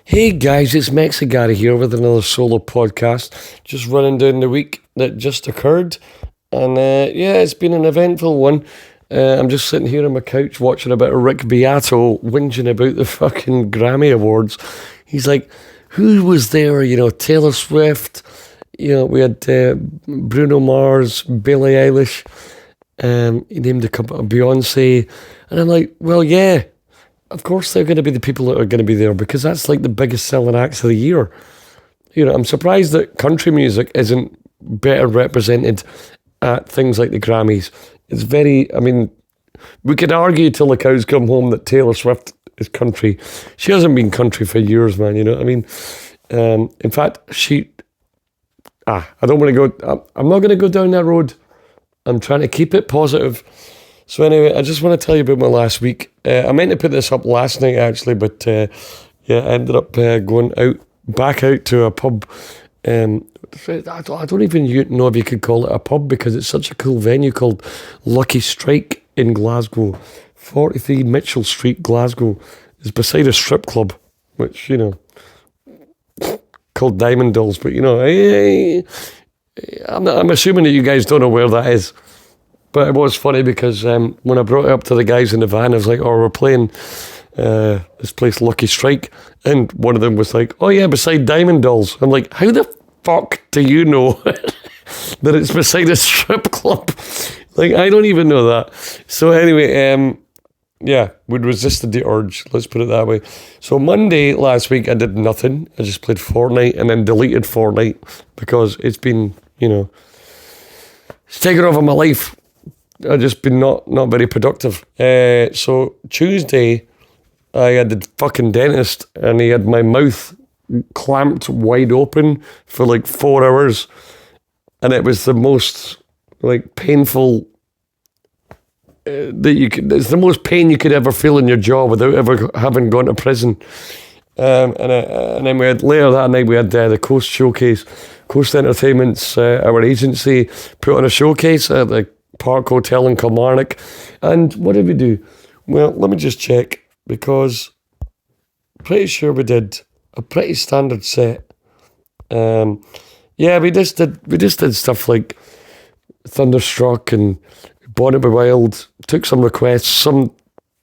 Hey guys, it's MexiGary here with another solo podcast. Just running down the week that just occurred. And yeah, it's been an eventful one. I'm just sitting here on my couch watching a bit of Rick Beato whinging about the fucking Grammy Awards. He's like, who was there? Taylor Swift. We had Bruno Mars, Billie Eilish. He named a couple of Beyonce. And I'm like, well, yeah. Of course they're going to be the people that are going to be there because that's like the biggest selling acts of the year. I'm surprised that country music isn't better represented at things like the Grammys. It's we could argue till the cows come home that Taylor Swift is country. She hasn't been country for years, man, you know what I mean? In fact, I don't want to go, I'm not going to go down that road. I'm trying to keep it positive. So anyway, I just want to tell you about my last week. I meant to put this up last night actually, but I ended up going back out to a pub. I don't even know if you could call it a pub because it's such a cool venue called Lucky Strike in Glasgow. 43 Mitchell Street, Glasgow. It's beside a strip club, which, called Diamond Dolls. But, I'm assuming that you guys don't know where that is. But it was funny because when I brought it up to the guys in the van, I was like, we're playing this place, Lucky Strike. And one of them was like, oh yeah, beside Diamond Dolls. I'm like, how the fuck do you know that it's beside a strip club? Like, I don't even know that. So anyway, we'd resisted the urge, let's put it that way. So Monday last week, I did nothing. I just played Fortnite and then deleted Fortnite because it's been, it's taken over my life. I've just been not very productive. So Tuesday, I had the fucking dentist and he had my mouth clamped wide open for like 4 hours. And it was the most painful it's the most pain you could ever feel in your jaw without ever having gone to prison. And then later that night we had the Coast Showcase. Coast Entertainment's our agency put on a showcase at the Park Hotel in Kilmarnock. And what did we do? Well, let me just check because pretty sure we did a pretty standard set. We just did stuff like Thunderstruck and Born to Be Wild. Took some requests. Some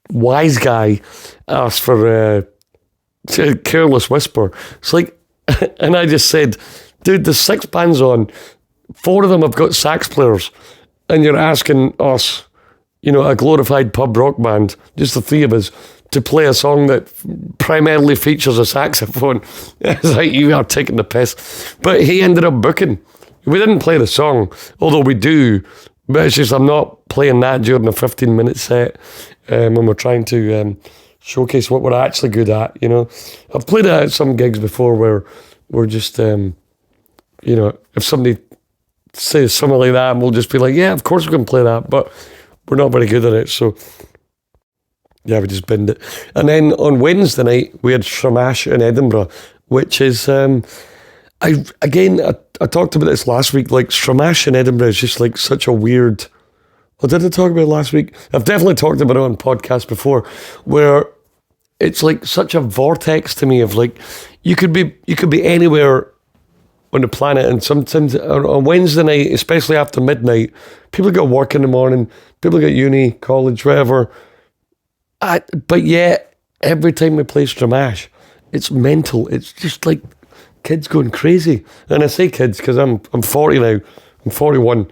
wise guy asked for Careless Whisper. It's like, and I just said, dude, there's 6 bands on. 4 of them have got sax players. And you're asking us, a glorified pub rock band, just the 3 of us, to play a song that primarily features a saxophone. It's like, you are taking the piss. But he ended up booking. We didn't play the song, although we do. But it's just, I'm not playing that during a 15-minute set when we're trying to showcase what we're actually good at, I've played it at some gigs before where we're just, if somebody say something like that and we'll just be like, yeah, of course we can play that, but we're not very good at it, so yeah, we just binned it. And then on Wednesday night we had Shramash in Edinburgh, which is I talked about this last week. Like, Shramash in Edinburgh is just like such a weird, did I talk about it last week? I've definitely talked about it on podcasts before, where it's like such a vortex to me of like, you could be anywhere on the planet, and sometimes on Wednesday night, especially after midnight, people got work in the morning, people got uni, college, whatever. But yet, every time we play Stramash, it's mental. It's just like kids going crazy. And I say kids because I'm 40 now. I'm 41.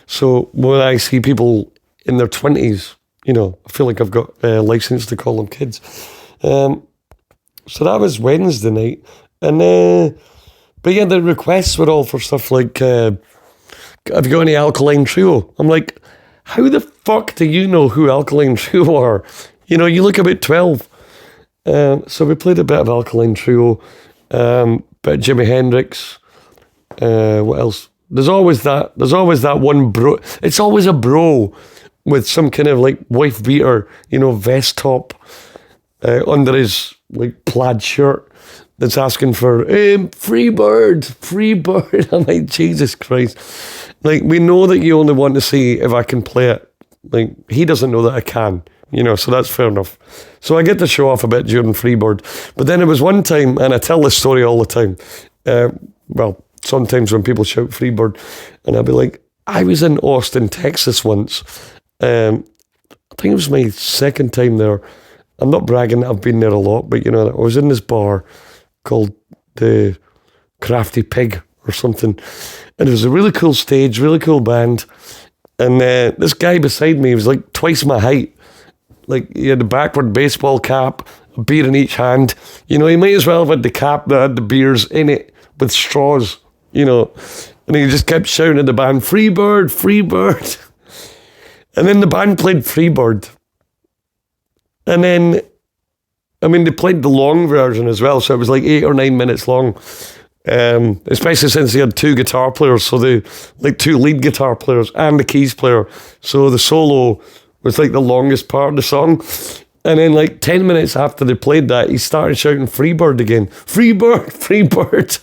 So when I see people in their 20s, I feel like I've got a license to call them kids. So that was Wednesday night. And but yeah, the requests were all for stuff like, have you got any Alkaline Trio? I'm like, how the fuck do you know who Alkaline Trio are? You look about 12. So we played a bit of Alkaline Trio, bit of Jimi Hendrix. What else? There's always that one bro. It's always a bro with some kind of like wife beater, vest top under his like plaid shirt. That's asking for free bird. I'm like, Jesus Christ. Like, we know that you only want to see if I can play it. Like, he doesn't know that I can. So that's fair enough. So I get to show off a bit during Freebird. But then it was one time, and I tell this story all the time, well, sometimes when people shout Freebird, and I'll be like, I was in Austin, Texas once. I think it was my second time there. I'm not bragging, I've been there a lot, but I was in this bar called the Crafty Pig or something. And it was a really cool stage, really cool band. And this guy beside me was like twice my height. Like, he had a backward baseball cap, a beer in each hand. He might as well have had the cap that had the beers in it with straws, And he just kept shouting at the band, Freebird, Freebird. And then the band played Freebird. And then, they played the long version as well, so it was like 8 or 9 minutes long. Especially since they had 2 guitar players, so they like 2 lead guitar players and the keys player. So the solo was like the longest part of the song. And then like 10 minutes after they played that, he started shouting Freebird again. Freebird, Freebird.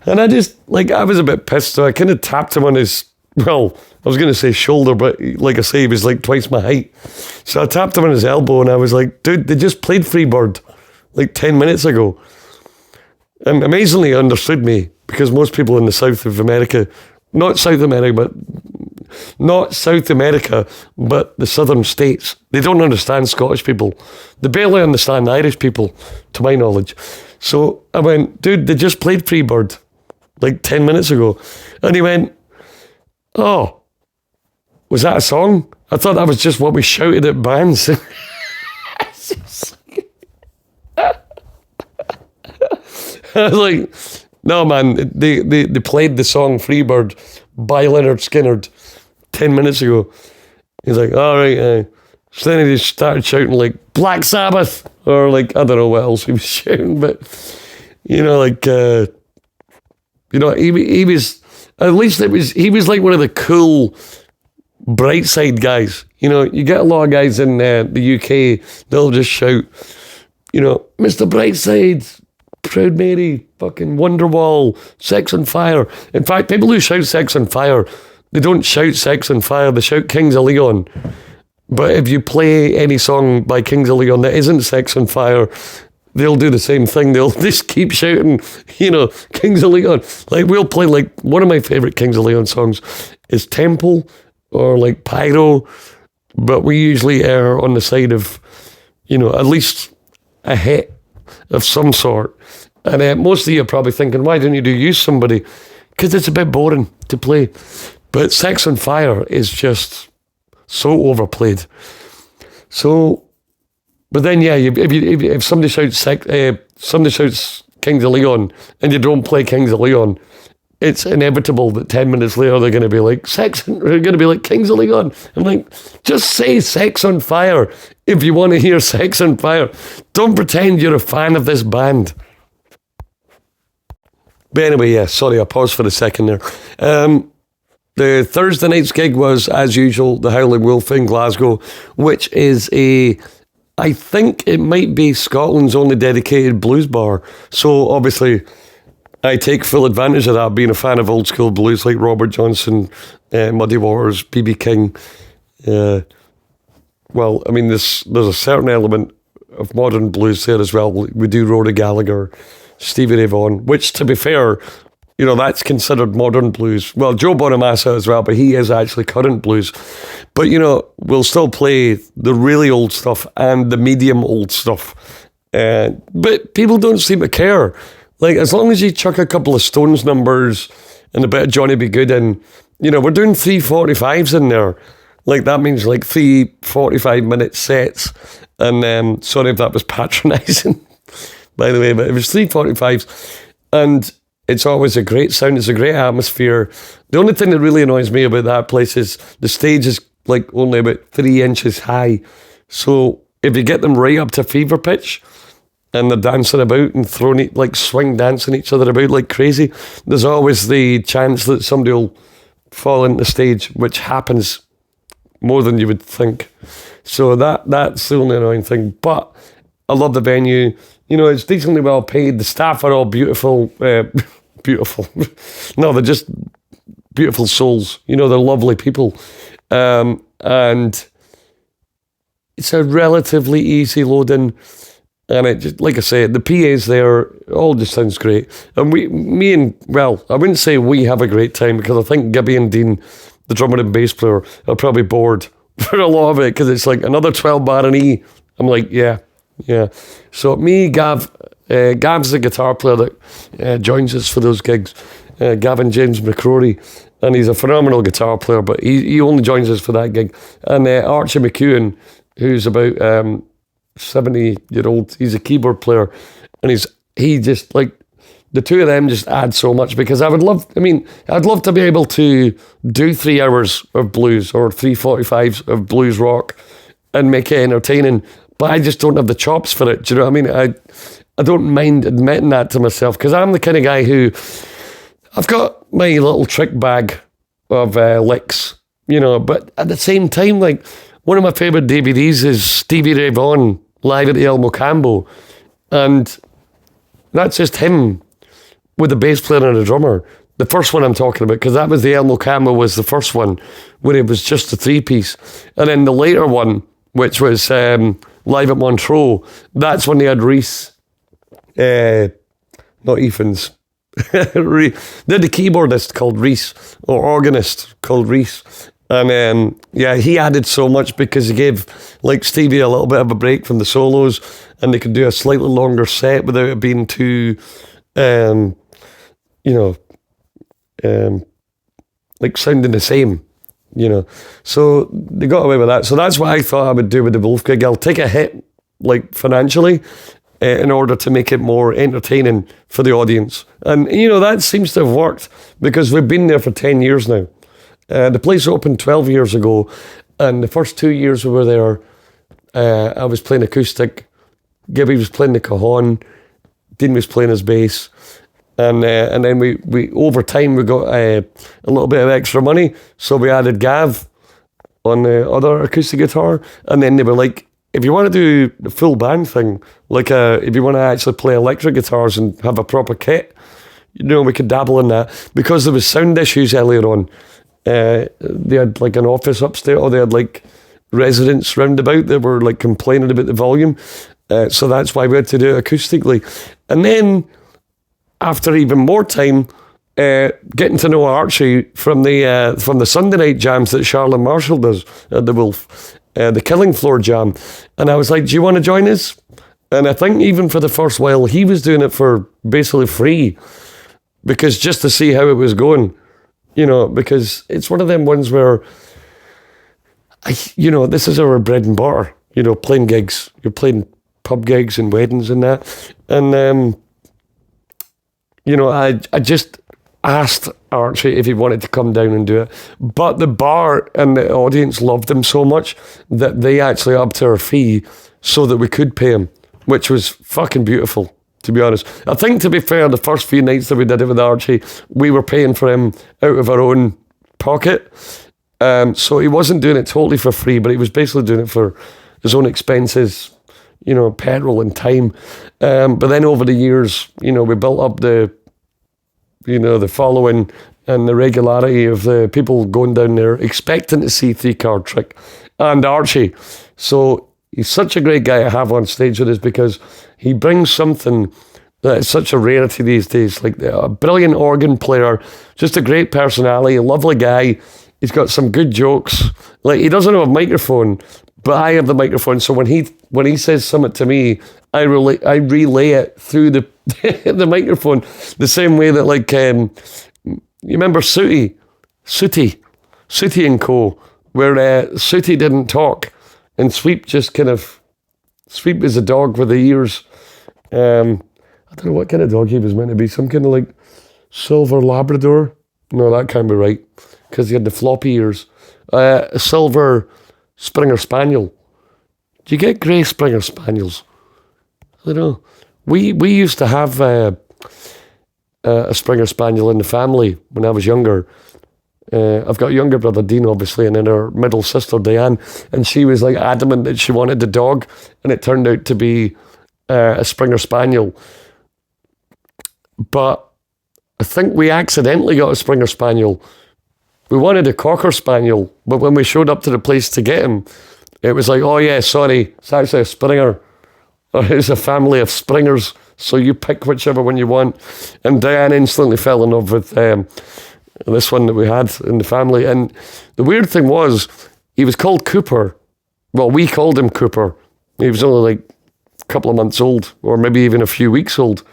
And I was a bit pissed, so I kind of tapped him on his, well, I was going to say shoulder, but like I say, he was like twice my height. So I tapped him on his elbow and I was like, dude, they just played Freebird like 10 minutes ago. And amazingly, he understood me, because most people in the South of America, not South America, but the southern states, they don't understand Scottish people. They barely understand Irish people, to my knowledge. So I went, dude, they just played Freebird like 10 minutes ago. And he went, oh, was that a song? I thought that was just what we shouted at bands. I was like, no, man, they played the song Freebird by Leonard Skinner 10 minutes ago. He's like, all right. So then he just started shouting like Black Sabbath, or like, I don't know what else he was shouting, but, he was, at least he was like one of the cool Brightside guys. You get a lot of guys in the UK, they'll just shout, Mr. Brightside, Proud Mary, fucking Wonderwall, Sex on Fire. In fact, people who shout Sex on Fire, they don't shout Sex on Fire, they shout Kings of Leon. But if you play any song by Kings of Leon that isn't Sex on Fire, they'll do the same thing. They'll just keep shouting, Kings of Leon. Like, we'll play, like, one of my favourite Kings of Leon songs is Temple or like Pyro, but we usually err on the side of, at least a hit of some sort. And most of you are probably thinking, why don't you use somebody? Because it's a bit boring to play. But Sex on Fire is just so overplayed. So, but then if somebody shouts Kings of Leon and you don't play Kings of Leon, it's inevitable that 10 minutes later they're going to be like, they're going to be like Kings of Leon. I'm like, just say Sex on Fire if you want to hear Sex on Fire. Don't pretend you're a fan of this band. But anyway, sorry, I paused for a second there. The Thursday night's gig was, as usual, the Howling Wolf in Glasgow, which is I think it might be Scotland's only dedicated blues bar. So obviously, I take full advantage of that, being a fan of old school blues like Robert Johnson, Muddy Waters, B.B. King. There's a certain element of modern blues there as well. We do Rhoda Gallagher, Stevie Ray Vaughan, which, to be fair, that's considered modern blues. Well, Joe Bonamassa as well, but he is actually current blues. But, we'll still play the really old stuff and the medium old stuff. But people don't seem to care. Like, as long as you chuck a couple of Stones numbers and a bit of Johnny B. Good in, we're doing 3:45s in there. Like, that means like 3 45-minute sets. And sorry if that was patronising, by the way, but it was 3:45s. And it's always a great sound. It's a great atmosphere. The only thing that really annoys me about that place is the stage is like only about 3 inches high. So if you get them right up to fever pitch, and they're dancing about and throwing it, like swing dancing each other about like crazy, there's always the chance that somebody will fall into the stage, which happens more than you would think. So that's the only annoying thing. But I love the venue. It's decently well paid. The staff are all beautiful. Beautiful. No, they're just beautiful souls. They're lovely people. And it's a relatively easy load-in. And it just, like I say, the PA's there, all just sounds great. And I wouldn't say we have a great time, because I think Gibby and Dean, the drummer and bass player, are probably bored for a lot of it, because it's like another 12 bar and E. I'm like, yeah. So me, Gav's the guitar player that joins us for those gigs. Gavin James McCrory, and he's a phenomenal guitar player, but he only joins us for that gig. And Archie McEwen, who's about 70-year-old, he's a keyboard player, and he just, like, the two of them just add so much, because I'd love to be able to do 3 hours of blues or 3:45s of blues rock and make it entertaining, but I just don't have the chops for it. Do you know what I mean? I don't mind admitting that to myself, because I'm the kind of guy who, I've got my little trick bag of licks, but at the same time, like, one of my favourite DVDs is Stevie Ray Vaughan live at the El Mocambo, and that's just him with a bass player and a drummer. The first one I'm talking about, because that was the El Mocambo, was the first one where it was just a 3-piece, and then the later one, which was live at Montreux, that's when they had Reese, not Ethan's. They had a keyboardist called Reese, or organist called Reese, and he added so much, because he gave, like, Stevie a little bit of a break from the solos, and they could do a slightly longer set without it being too, like, sounding the same, So they got away with that. So that's what I thought I would do with the Wolf gig. I'll take a hit, like, financially, in order to make it more entertaining for the audience. And, that seems to have worked, because we've been there for 10 years now. The place opened 12 years ago, and the first 2 years we were there, I was playing acoustic, Gibby was playing the cajon, Dean was playing his bass, and then we over time we got a little bit of extra money, so we added Gav on the other acoustic guitar, and then they were like, if you want to do the full band thing, like if you want to actually play electric guitars and have a proper kit, we could dabble in that, because there was sound issues earlier on. They had like an office upstairs, or they had like residents round about that were like complaining about the volume. So that's why we had to do it acoustically. And then after even more time, getting to know Archie from the Sunday night jams that Charlotte Marshall does at the Wolf, the Killing Floor jam. And I was like, do you want to join us? And I think even for the first while, he was doing it for basically free, because just to see how it was going. Because it's one of them ones where, this is our bread and butter, playing gigs. You're playing pub gigs and weddings and that. And, I just asked Archie if he wanted to come down and do it. But the bar and the audience loved him so much that they actually upped our fee so that we could pay him, which was fucking beautiful. To be honest, I think, to be fair, the first few nights that we did it with Archie, we were paying for him out of our own pocket. So he wasn't doing it totally for free, but he was basically doing it for his own expenses, petrol and time. But then over the years, we built up the following and the regularity of the people going down there expecting to see Three Card Trick and Archie. So he's such a great guy to have on stage with us, because he brings something that is such a rarity these days, like a brilliant organ player, just a great personality, a lovely guy. He's got some good jokes. Like, he doesn't have a microphone, but I have the microphone. So when he says something to me, I relay it through the the microphone, the same way that, like, you remember Sooty and Co, where Sooty didn't talk and Sweep just Sweep is a dog with the ears. I don't know what kind of dog he was meant to be. Some kind of like silver Labrador. No, that can't be right, because he had the floppy ears. A silver Springer Spaniel. Do you get grey Springer Spaniels? I don't know. We used to have a Springer Spaniel in the family when I was younger. I've got a younger brother, Dean, obviously, and then her middle sister, Diane, and she was like adamant that she wanted the dog, and it turned out to be a Springer Spaniel. But I think we accidentally got a Springer Spaniel. We wanted a Cocker Spaniel, but when we showed up to the place to get him, it was like, oh yeah, sorry, it's actually a Springer. It's a family of Springers, so you pick whichever one you want. And Diane instantly fell in love with this one that we had in the family. And the weird thing was, he was called Cooper. Well, we called him Cooper. He was only like a couple of months old, or maybe even a few weeks old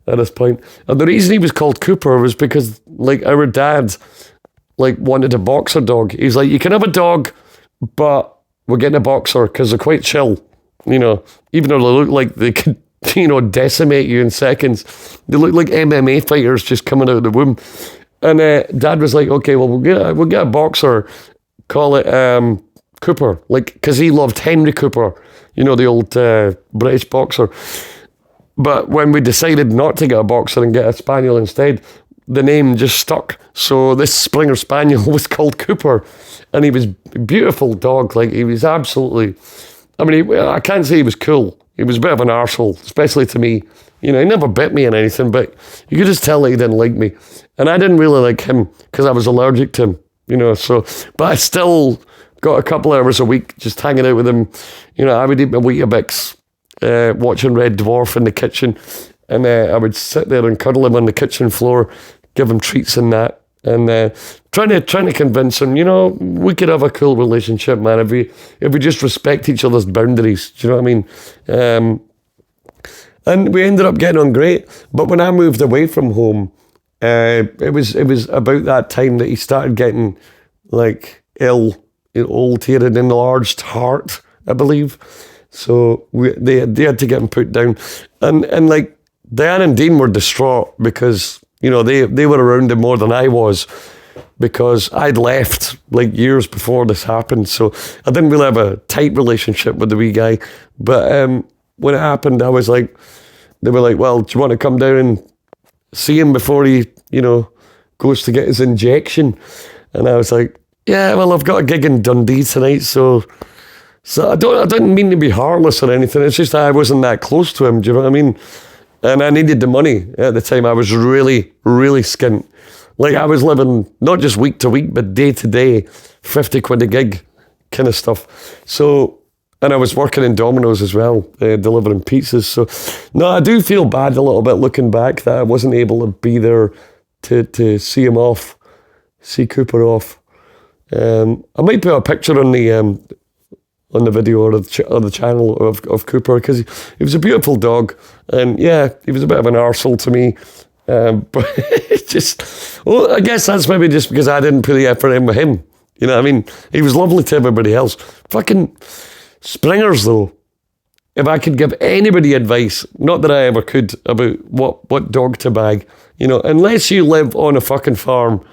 at this point. And the reason he was called Cooper was because, like, our dad, like, wanted a boxer dog. He's like, you can have a dog, but we're getting a boxer because they're quite chill. You know, even though they look like they could, you know, decimate you in seconds. They look like MMA fighters just coming out of the womb. And Dad was like, okay, well, we'll get a boxer, call it Cooper, like, because he loved Henry Cooper, you know, the old British boxer. But when we decided not to get a boxer and get a spaniel instead, the name just stuck. So this Springer Spaniel was called Cooper, and he was a beautiful dog. Like, he was absolutely... I mean, I can't say he was cool. He was a bit of an arsehole, especially to me. You know, he never bit me or anything, but you could just tell that he didn't like me. And I didn't really like him because I was allergic to him, you know. So, but I still got a couple hours a week just hanging out with him. You know, I would eat my Weetabix, watching Red Dwarf in the kitchen. And I would sit there and cuddle him on the kitchen floor, give him treats and that. And trying to convince him, you know, we could have a cool relationship, man, if we just respect each other's boundaries. Do you know what I mean? And we ended up getting on great. But when I moved away from home, it was about that time that he started getting like ill, old. He had an enlarged heart, I believe. So they had to get him put down, and like Diane and Dean were distraught because, you know, they were around him more than I was, because I'd left like years before this happened. So I didn't really have a tight relationship with the wee guy. But when it happened, I was like, they were like, well, do you want to come down and see him before he, you know, goes to get his injection? And I was like, yeah, well, I've got a gig in Dundee tonight, so I didn't mean to be heartless or anything. It's just that I wasn't that close to him. Do you know what I mean? And I needed the money at the time. I was really, really skint. Like, I was living not just week to week, but day to day, 50 quid a gig kind of stuff. So, and I was working in Domino's as well, delivering pizzas. So, no, I do feel bad a little bit looking back that I wasn't able to be there to see him off, see Cooper off. I might put a picture on the video or the channel of Cooper, because he was a beautiful dog, and yeah, he was a bit of an arsehole to me, but it's just, well, I guess that's maybe just because I didn't put the effort in with him, you know what I mean? He was lovely to everybody else. Fucking Springers, though, if I could give anybody advice, not that I ever could, about what dog to bag, you know, unless you live on a fucking farm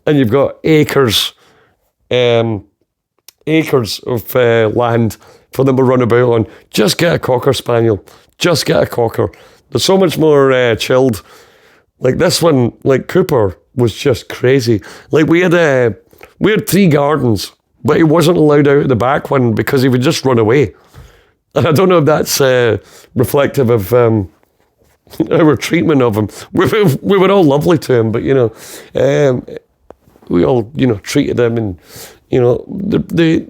and you've got acres of land for them to run about on, just get a Cocker Spaniel. Just get a Cocker. They're so much more chilled. Like this one, like Cooper, was just crazy. Like we had 3 gardens, but he wasn't allowed out of the back one because he would just run away. And I don't know if that's reflective of our treatment of him. We were all lovely to him, but, you know, we all, you know, treated him, and, you know, the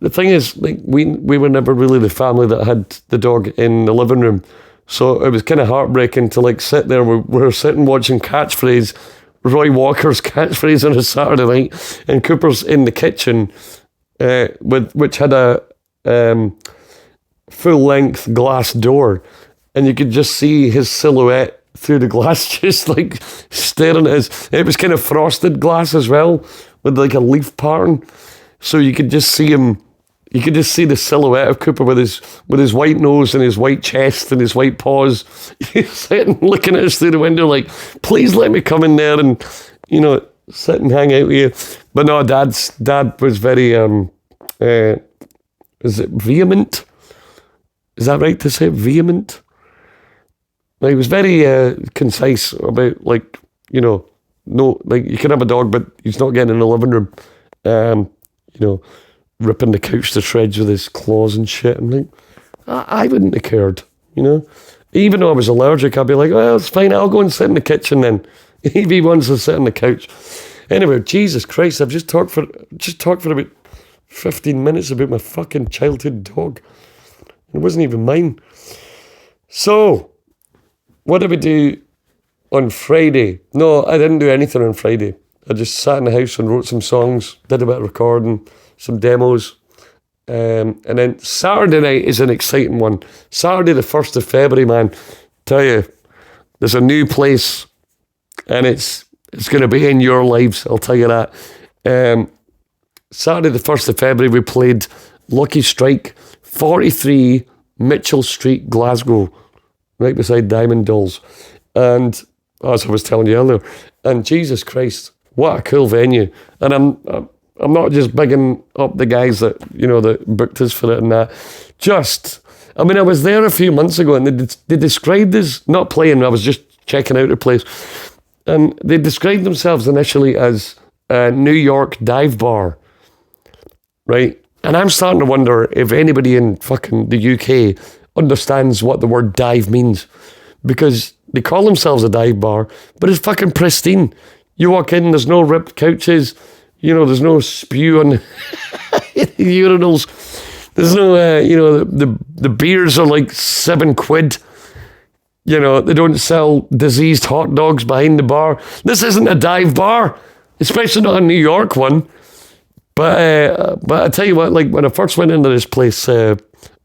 thing is, like, we were never really the family that had the dog in the living room. So it was kind of heartbreaking to, like, sit there. We're sitting watching Catchphrase, Roy Walker's Catchphrase on a Saturday night, and Cooper's in the kitchen, which had a full-length glass door, and you could just see his silhouette through the glass, just like staring at us. It was kind of frosted glass as well, with like a leaf pattern, so you could just see him. You could just see the silhouette of Cooper with his white nose and his white chest and his white paws. He's sitting looking at us through the window like, please let me come in there and, you know, sit and hang out with you. But no, Dad was very, is it vehement? Is that right to say vehement? He was very concise about, like, you know, no, like, you can have a dog, but he's not getting in the living room. You know, ripping the couch to shreds with his claws and shit. I'm like, I wouldn't have cared, you know? Even though I was allergic, I'd be like, well, it's fine, I'll go and sit in the kitchen then. If he wants to sit on the couch. Anyway, Jesus Christ, I've just talked for about 15 minutes about my fucking childhood dog. It wasn't even mine. So, what did we do on Friday? No, I didn't do anything on Friday. I just sat in the house and wrote some songs, did a bit of recording, some demos. And then Saturday night is an exciting one. Saturday the 1st of February, man. Tell you, there's a new place and it's going to be in your lives, I'll tell you that. Saturday the 1st of February, we played Lucky Strike, 43 Mitchell Street, Glasgow, right beside Diamond Dolls. And as I was telling you earlier, and Jesus Christ, what a cool venue. And I'm not just bigging up the guys that, that booked us for it and that. I was there a few months ago and they described us, not playing, I was just checking out the place. And they described themselves initially as a New York dive bar, right? And I'm starting to wonder if anybody in fucking the UK understands what the word dive means. Because they call themselves a dive bar, but it's fucking pristine. You walk in, there's no ripped couches, there's no spew on urinals. There's no, the beers are like £7. They don't sell diseased hot dogs behind the bar. This isn't a dive bar, especially not a New York one. But I tell you what, like when I first went into this place,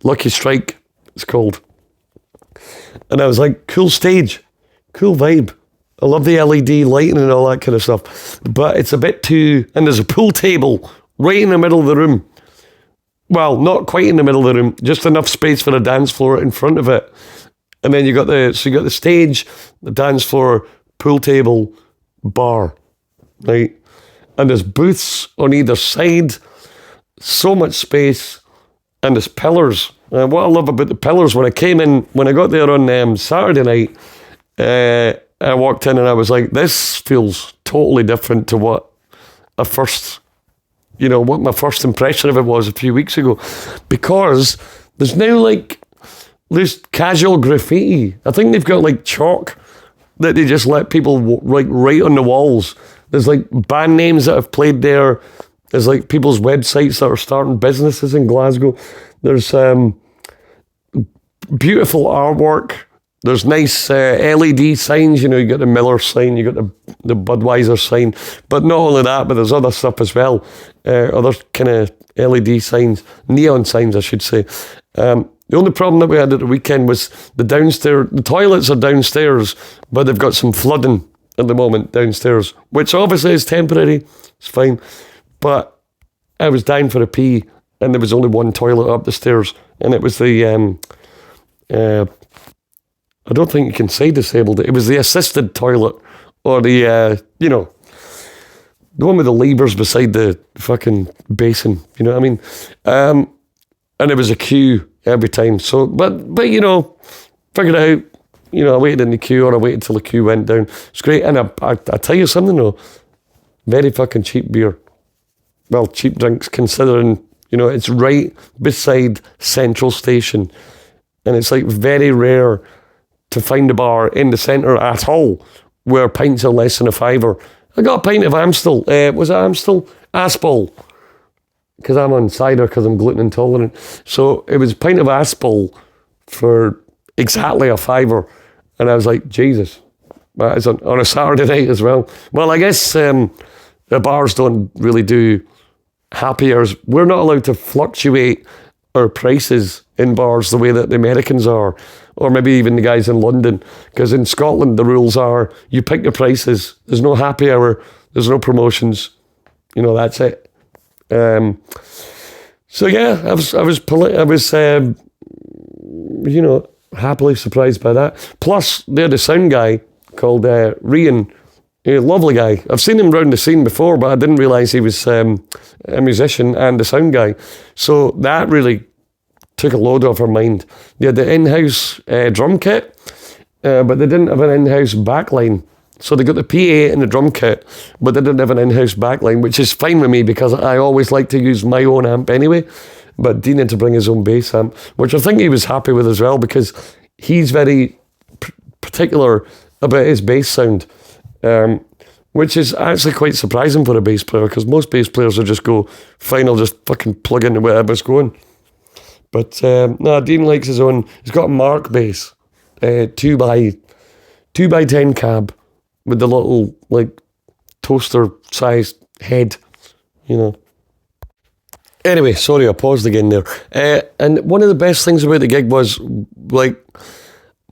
Lucky Strike, it's called, and I was like, cool stage, cool vibe. I love the LED lighting and all that kind of stuff. But it's a bit too, and there's a pool table right in the middle of the room. Well, not quite in the middle of the room, just enough space for a dance floor in front of it. And then you got the stage, the dance floor, pool table, bar, right? And there's booths on either side, so much space, and there's pillars. And what I love about the pillars, when I got there on Saturday night, I walked in and I was like, this feels totally different to what my first impression of it was a few weeks ago. Because there's now like loose casual graffiti. I think they've got like chalk that they just let people like write on the walls. There's like band names that have played there. There's like people's websites that are starting businesses in Glasgow. There's beautiful artwork. There's nice LED signs. You got the Miller sign, you got the Budweiser sign. But not only that, but there's other stuff as well. Other kind of LED signs, neon signs, I should say. The only problem that we had at the weekend was the toilets are downstairs, but they've got some flooding at the moment downstairs, which obviously is temporary. It's fine. But I was dying for a pee, and there was only one toilet up the stairs, and it was the, I don't think you can say disabled. It was the assisted toilet, or the, the one with the levers beside the fucking basin. You know what I mean? And there was a queue every time. So, but figured it out. I waited in the queue, or I waited till the queue went down. It's great. And I tell you something though, very fucking cheap beer. Well, cheap drinks, considering, it's right beside Central Station. And it's like very rare to find a bar in the centre at all where pints are less than £5. I got a pint of Amstel. Was it Amstel? Aspal. Because I'm on cider because I'm gluten intolerant. So it was a pint of Aspal for exactly £5. And I was like, Jesus, that is on a Saturday night as well. Well, I guess the bars don't really do happy hours. We're not allowed to fluctuate our prices in bars the way that the Americans are, or maybe even the guys in London. Because in Scotland, the rules are you pick the prices. There's no happy hour. There's no promotions. That's it. So yeah, I was happily surprised by that. Plus, they had a sound guy called Rian, a lovely guy. I've seen him around the scene before, but I didn't realise he was a musician and a sound guy. So that really took a load off our mind. They had the in-house drum kit, but they didn't have an in-house backline. So they got the PA and the drum kit, but they didn't have an in-house backline, which is fine with me because I always like to use my own amp anyway. But Dean had to bring his own bass amp, which I think he was happy with as well because he's very particular about his bass sound. which is actually quite surprising for a bass player, because most bass players will just go, fine, I'll just fucking plug into whatever's going. But no, Dean likes his own. He's got a Mark bass, 2x10 cab with the little like toaster sized head, you know. Anyway, sorry, I paused again there. And one of the best things about the gig was, like,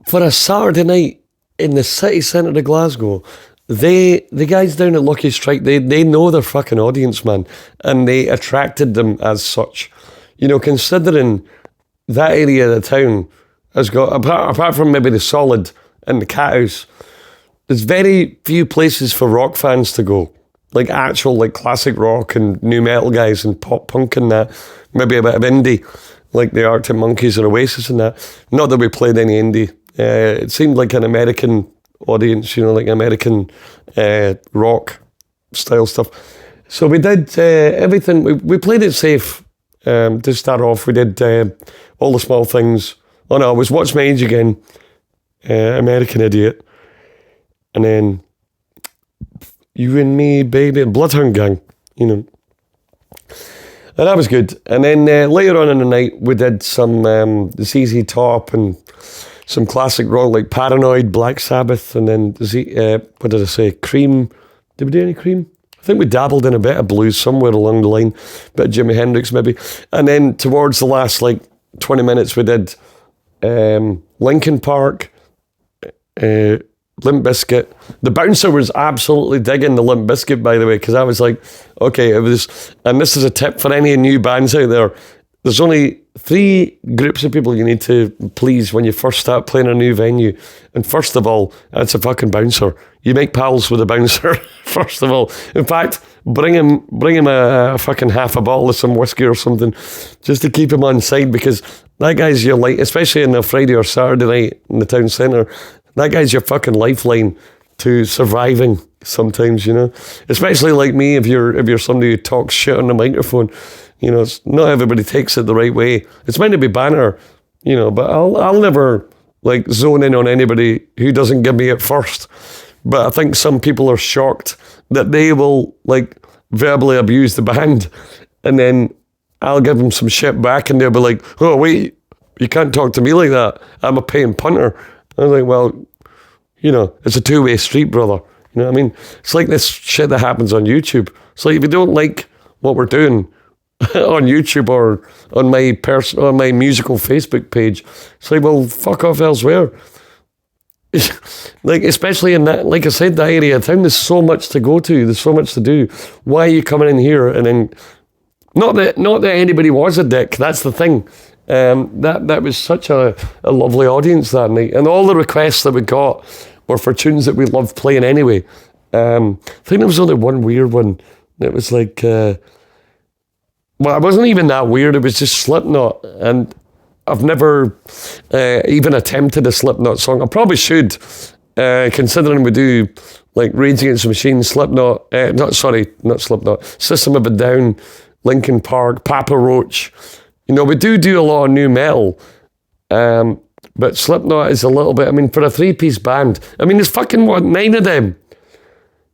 for a Saturday night in the city centre of Glasgow, the guys down at Lucky Strike, they know their fucking audience, man, and they attracted them as such. You know, considering that area of the town has got, apart from maybe the Solid and the Cat House, there's very few places for rock fans to go. Like actual, like classic rock and new metal guys and pop punk and that. Maybe a bit of indie, like the Arctic Monkeys or Oasis and that. Not that we played any indie. It seemed like an American audience, you know, like American rock style stuff. So we did everything. We played it safe to start off. We did All the Small Things. Oh no, it was What's My Age Again, American Idiot. And then You and Me, Baby, and Bloodhound Gang, you know. And that was good. And then later on in the night, we did some ZZ Top and some classic rock like Paranoid, Black Sabbath, and then what did I say? Cream. Did we do any Cream? I think we dabbled in a bit of blues somewhere along the line, bit of Jimi Hendrix maybe. And then towards the last like 20 minutes, we did Linkin Park, Limp Bizkit. The bouncer was absolutely digging the Limp Bizkit, by the way, because I was like, okay, it was, and this is a tip for any new bands out there. There's only 3 groups of people you need to please when you first start playing a new venue. And first of all, it's a fucking bouncer. You make pals with a bouncer, first of all. In fact, bring him a fucking half a bottle of some whiskey or something, just to keep him on side, because that guy's your light, especially on a Friday or Saturday night in the town centre. That guy's your fucking lifeline to surviving sometimes, you know. Especially like me, if you're somebody who talks shit on the microphone. You know, not everybody takes it the right way. It's meant to be banter, you know, but I'll never like zone in on anybody who doesn't give me it first. But I think some people are shocked that they will like verbally abuse the band, and then I'll give them some shit back and they'll be like, oh wait, you can't talk to me like that. I'm a paying punter. I was like, well, you know, it's a two-way street, brother. You know what I mean? It's like this shit that happens on YouTube. It's like if you don't like what we're doing on YouTube or on my musical Facebook page, it's like, well, fuck off elsewhere. Like, especially in that, like I said, that area of town, there's so much to go to, there's so much to do. Why are you coming in here? And then, not that anybody was a dick, that's the thing. That was such a lovely audience that night, and all the requests that we got were for tunes that we loved playing anyway. I think there was only one weird one. It was like, well, it wasn't even that weird. It was just Slipknot, and I've never even attempted a Slipknot song. I probably should, considering we do like Rage Against the Machine, Slipknot. Not Slipknot. System of a Down, Linkin Park, Papa Roach. You know, we do a lot of new metal, but Slipknot is a little bit, I mean, for a 3-piece band, I mean, there's fucking, 9 of them?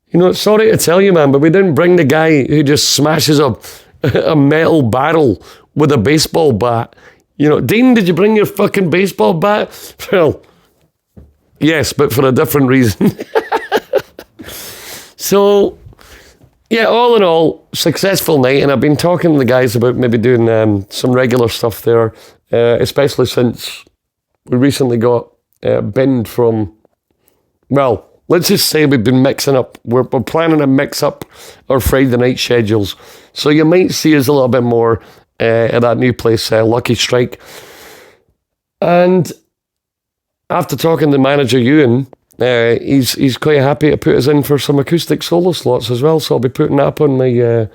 You know, sorry to tell you, man, but we didn't bring the guy who just smashes up a metal barrel with a baseball bat. You know, Dean, did you bring your fucking baseball bat? Well, yes, but for a different reason. So, yeah, all in all, successful night, and I've been talking to the guys about maybe doing some regular stuff there, especially since we recently got binned from, well, let's just say we've been mixing up. We're planning to mix up our Friday night schedules. So you might see us a little bit more at that new place, Lucky Strike. And after talking to manager Ewan, he's quite happy to put us in for some acoustic solo slots as well. So I'll be putting that up on my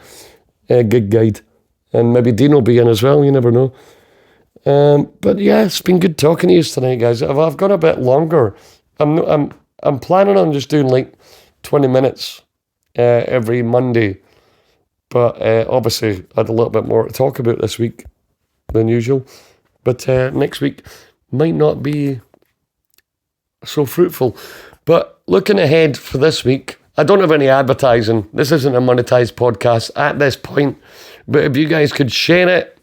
gig guide. And maybe Dean will be in as well, you never know. But yeah, it's been good talking to you tonight, guys. I've gone a bit longer. I'm planning on just doing like 20 minutes every Monday. But obviously I had a little bit more to talk about this week than usual. But next week might not be so fruitful. But looking ahead for this week, I don't have any advertising. This isn't a monetized podcast at this point. But if you guys could share it,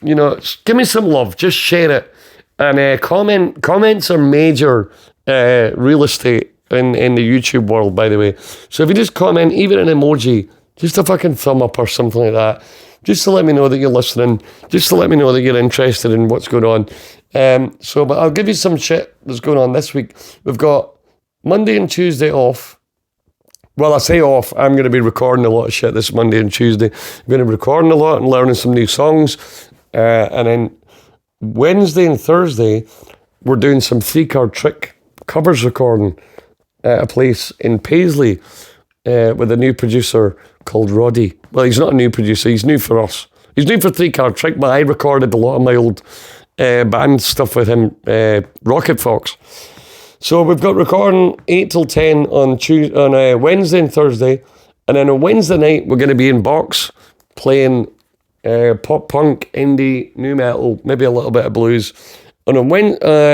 give me some love. Just share it. And comments are major real estate in the YouTube world, by the way. So if you just comment, even an emoji, just a fucking thumb up or something like that, just to let me know that you're listening, just to let me know that you're interested in what's going on. But I'll give you some shit that's going on this week. We've got Monday and Tuesday off. Well, I say off, I'm going to be recording a lot of shit this Monday and Tuesday. I'm going to be recording a lot and learning some new songs. And then Wednesday and Thursday, we're doing some 3-card trick covers recording at a place in Paisley with a new producer called Roddy. Well, he's not a new producer, he's new for us. He's new for 3-card trick, but I recorded a lot of my old band stuff with him, Rocket Fox. So we've got recording 8 till 10 on Wednesday and Thursday. And then on Wednesday night, we're going to be in Box playing pop punk, indie, new metal, maybe a little bit of blues. And on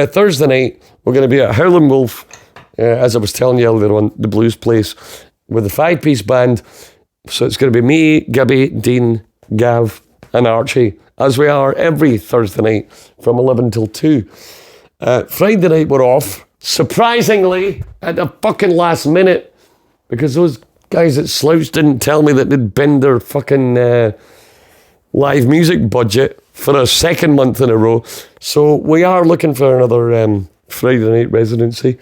Thursday night, we're going to be at Howlin' Wolf, as I was telling you earlier on, the blues place, with a 5-piece band. So it's going to be me, Gibby, Dean, Gav, and Archie, as we are every Thursday night from 11 till 2. Friday night, we're off. Surprisingly, at the fucking last minute, because those guys at Slouch didn't tell me that they'd bend their fucking live music budget for a second month in a row. So we are looking for another Friday night residency.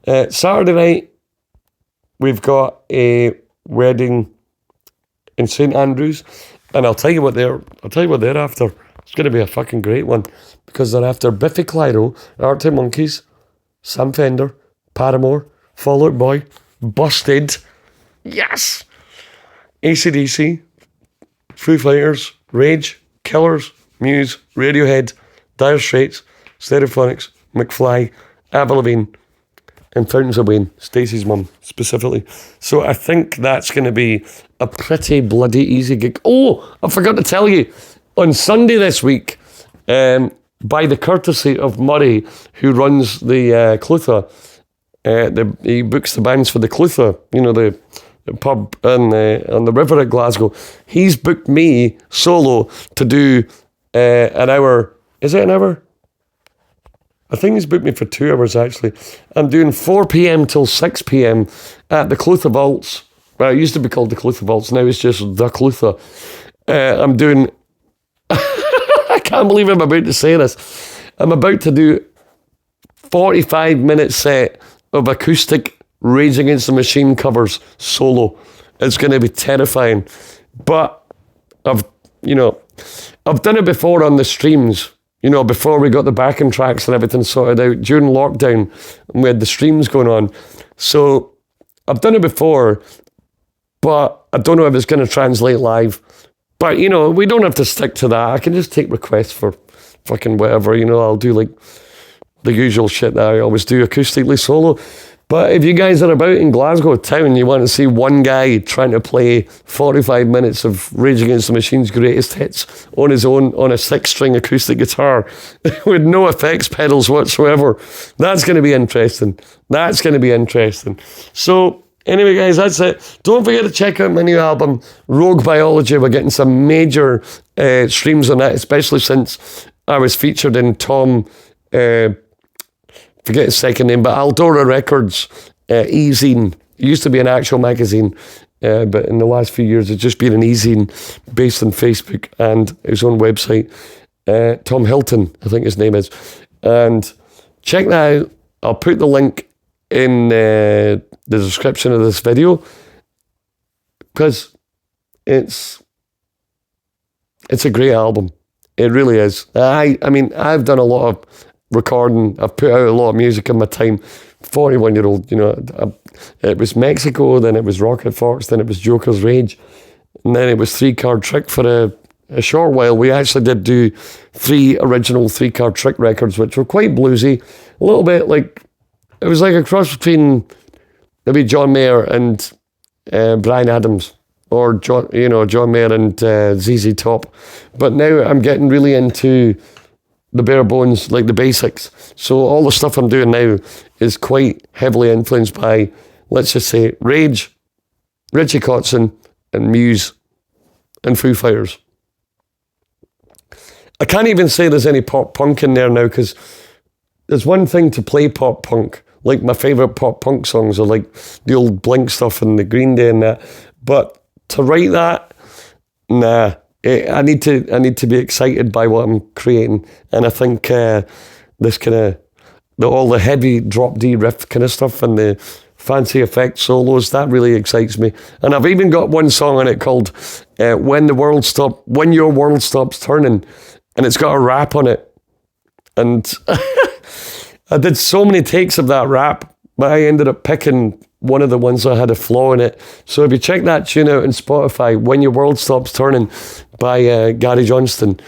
Saturday night, we've got a wedding in St Andrews, and I'll tell you what they're after. It's going to be a fucking great one, because they're after Biffy Clyro, Arctic Monkeys, Sam Fender, Paramore, Fall Out Boy, Busted, yes, AC/DC, Foo Fighters, Rage, Killers, Muse, Radiohead, Dire Straits, Stereophonics, McFly, Avril Lavigne, and Fountains of Wayne, Stacey's mum specifically. So I think that's going to be a pretty bloody easy gig. Oh, I forgot to tell you, on Sunday this week, by the courtesy of Murray, who runs the Clutha, he books the bands for the Clutha, the pub on the river at Glasgow. He's booked me solo to do an hour. Is it an hour? I think he's booked me for 2 hours, actually. I'm doing 4 p.m. till 6 p.m. at the Clutha Vaults. Well, it used to be called the Clutha Vaults. Now it's just the Clutha. I'm doing... I can't believe I'm about to say this. I'm about to do 45-minute set of acoustic Rage Against the Machine covers solo. It's going to be terrifying. But I've done it before on the streams. Before we got the backing tracks and everything sorted out during lockdown, and we had the streams going on. So I've done it before, but I don't know if it's going to translate live. But, we don't have to stick to that. I can just take requests for fucking whatever, I'll do like the usual shit that I always do acoustically solo. But if you guys are about in Glasgow town, you want to see one guy trying to play 45 minutes of Rage Against the Machine's greatest hits on his own on a 6-string acoustic guitar with no effects pedals whatsoever, that's going to be interesting. So anyway, guys, that's it. Don't forget to check out my new album, Rogue Biology. We're getting some major streams on that, especially since I was featured in Tom... forget his second name, but Aldora Records e-zine. It used to be an actual magazine, but in the last few years it's just been an e-zine based on Facebook and his own website. Tom Hilton, I think his name is. And check that out. I'll put the link in the description of this video, because it's a great album. It really is. I mean, I've done a lot of recording. I've put out a lot of music in my time. 41-year-old, it was Mexico, then it was Rocket Fox, then it was Joker's Rage, and then it was 3-Card Trick for a short while. We actually did do 3 original 3-Card Trick records, which were quite bluesy, a little bit like, it was like a cross between maybe John Mayer and Bryan Adams, or John Mayer and ZZ Top. But now I'm getting really into the bare bones, like the basics. So all the stuff I'm doing now is quite heavily influenced by, let's just say, Rage, Richie Kotzen and Muse and Foo Fighters. I can't even say there's any pop punk in there now, because there's one thing to play pop punk. Like, my favourite pop punk songs are like the old Blink stuff and the Green Day and that. But to write that, nah. I need to be excited by what I'm creating. And I think this kind of, all the heavy drop D riff kind of stuff and the fancy effect solos, that really excites me. And I've even got one song on it called When Your World Stops Turning, and it's got a rap on it. And I did so many takes of that rap, but I ended up picking one of the ones that had a flaw in it. So if you check that tune out on Spotify, When Your World Stops Turning by Gary Johnston,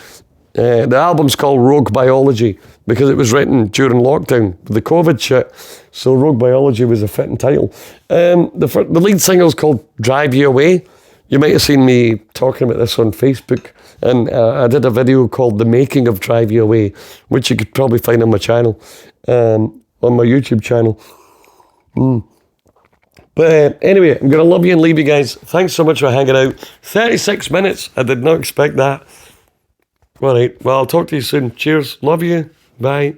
the album's called Rogue Biology because it was written during lockdown with the COVID shit. So Rogue Biology was a fitting title. The lead single's called Drive You Away. You might have seen me talking about this on Facebook, and I did a video called The Making of Drive You Away, which you could probably find on my channel, on my YouTube channel. But anyway, I'm going to love you and leave you guys. Thanks so much for hanging out. 36 minutes. I did not expect that. All right. Well, I'll talk to you soon. Cheers. Love you. Bye.